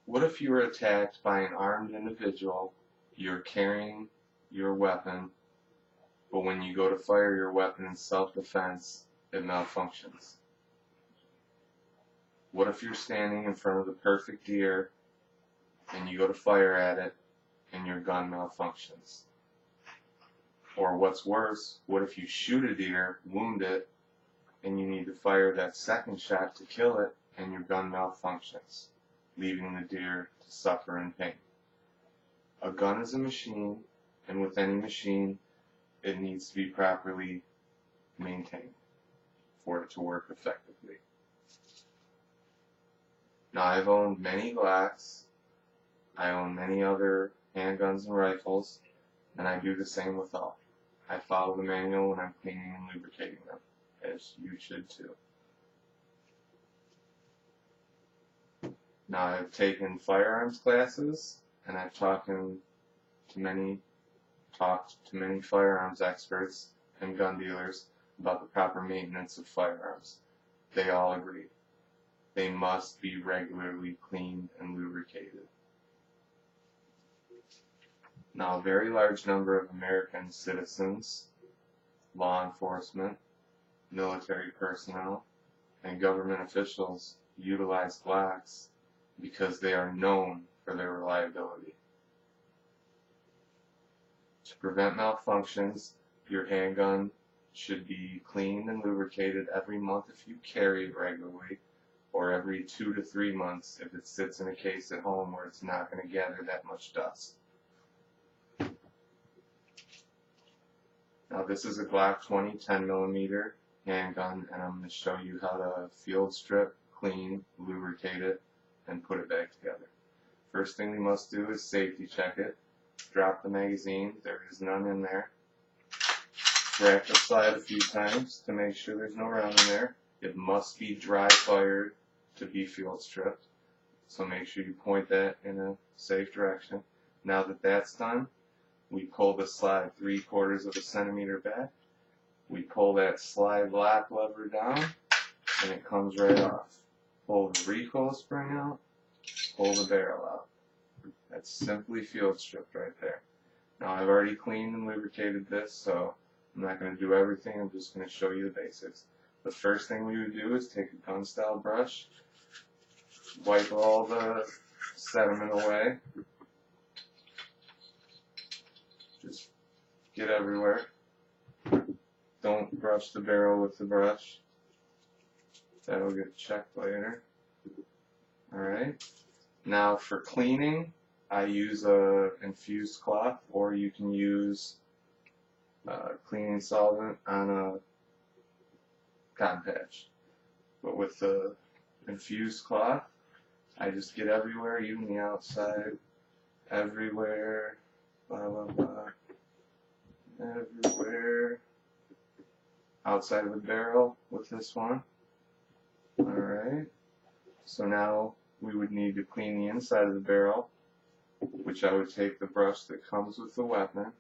What if you were attacked by an armed individual, you're carrying your weapon, but when you go to fire your weapon in self-defense, it malfunctions? What if you're standing in front of the perfect deer and you go to fire at it and your gun malfunctions? Or what's worse, what if you shoot a deer, wound it, and you need to fire that second shot to kill it and your gun malfunctions, leaving the deer to suffer in pain? A gun is a machine, and with any machine, it needs to be properly maintained for it to work effectively. Now, I've owned many Glocks, I own many other handguns and rifles, and I do the same with all. I follow the manual when I'm cleaning and lubricating them, as you should too. Now, I've taken firearms classes, and I've talked to many firearms experts and gun dealers about the proper maintenance of firearms. They all agree. They must be regularly cleaned and lubricated. Now, a very large number of American citizens, law enforcement, military personnel, and government officials utilize Glocks because they are known for their reliability. To prevent malfunctions, your handgun should be cleaned and lubricated every month if you carry it regularly, or every 2 to 3 months if it sits in a case at home where it's not going to gather that much dust. Now, this is a Glock 20 10mm handgun, and I'm going to show you how to field strip, clean, lubricate it, and put it back together. First thing we must do is safety check it. Drop the magazine, there is none in there. Rack the slide a few times to make sure there's no round in there. It must be dry fired to be field stripped, so make sure you point that in a safe direction. Now that that's done, we pull the slide 3/4 of a centimeter back. We pull that slide lock lever down, and it comes right off. Pull the recoil spring out, pull the barrel out. That's simply field stripped right there. Now, I've already cleaned and lubricated this, so I'm not going to do everything. I'm just going to show you the basics. The first thing we would do is take a gun style brush, wipe all the sediment away. Just get everywhere. Don't brush the barrel with the brush. That'll get checked later. Alright. Now for cleaning, I use a infused cloth, or you can use cleaning solvent on a cotton patch. But with the infused cloth, I just get everywhere, even the outside, everywhere, blah blah blah, everywhere, outside of the barrel with this one. Alright, so now we would need to clean the inside of the barrel, which I would take the brush that comes with the weapon,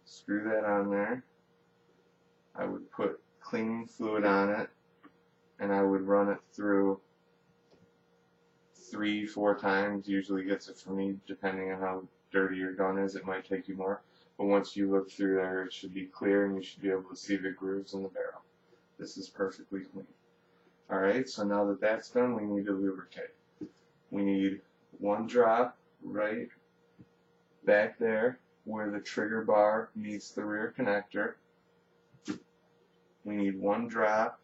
screw that on there. I would put cleaning fluid on it, and I would run it through 3-4 times. Usually gets it for me, depending on how dirty your gun is. It might take you more, but once you look through there, it should be clear, and you should be able to see the grooves in the barrel. This is perfectly clean. Alright, so now that that's done, we need to lubricate. We need 1 drop right back there where the trigger bar meets the rear connector. We need 1 drop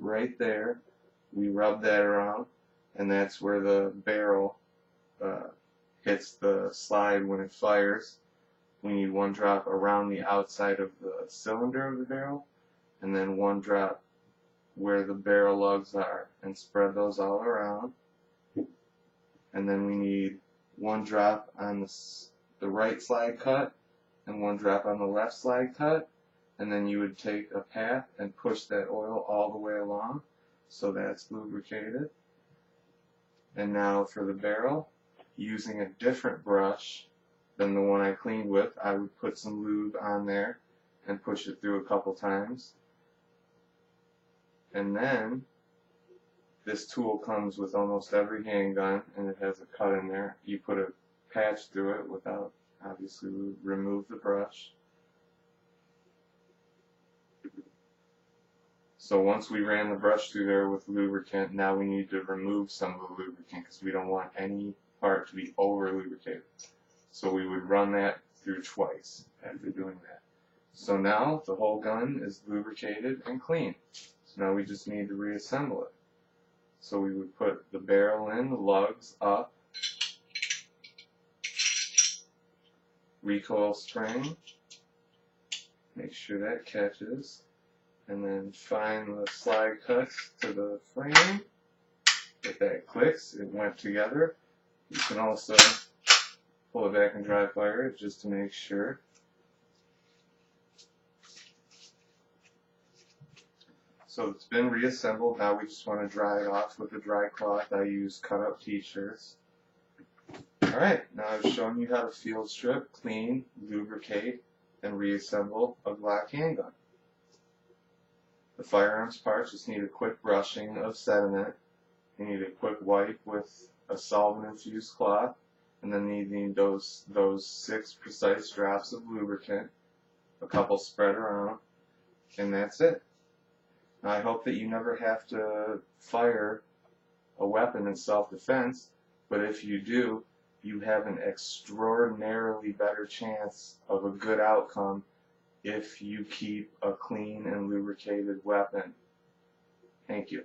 right there. We rub that around, and that's where the barrel hits the slide when it fires. We need 1 drop around the outside of the cylinder of the barrel, and then 1 drop where the barrel lugs are, and spread those all around. And then we need 1 drop on the right slide cut and 1 drop on the left slide cut, and then you would take a pat and push that oil all the way along, so that's lubricated. And now for the barrel, using a different brush than the one I cleaned with, I would put some lube on there and push it through a couple times. And then This tool comes with almost every handgun, and it has a cut in there. You put a patch through it without, obviously, remove the brush. So once we ran the brush through there with lubricant, now we need to remove some of the lubricant because we don't want any part to be over lubricated. So we would run that through twice after doing that. So now the whole gun is lubricated and clean. So now we just need to reassemble it. So we would put the barrel in, the lugs up, recoil spring, make sure that catches, and then find the slide cuts to the frame. If that clicks, it went together. You can also pull it back and dry fire it just to make sure. So it's been reassembled. Now we just want to dry it off with a dry cloth. I use cut up t-shirts. Alright, now I've shown you how to field strip, clean, lubricate, and reassemble a Glock handgun. The firearms parts just need a quick brushing of sediment. You need a quick wipe with a solvent-infused cloth, and then you need those 6 precise drops of lubricant, a couple spread around, and that's it. Now, I hope that you never have to fire a weapon in self-defense, but if you do, you have an extraordinarily better chance of a good outcome if you keep a clean and lubricated weapon. Thank you.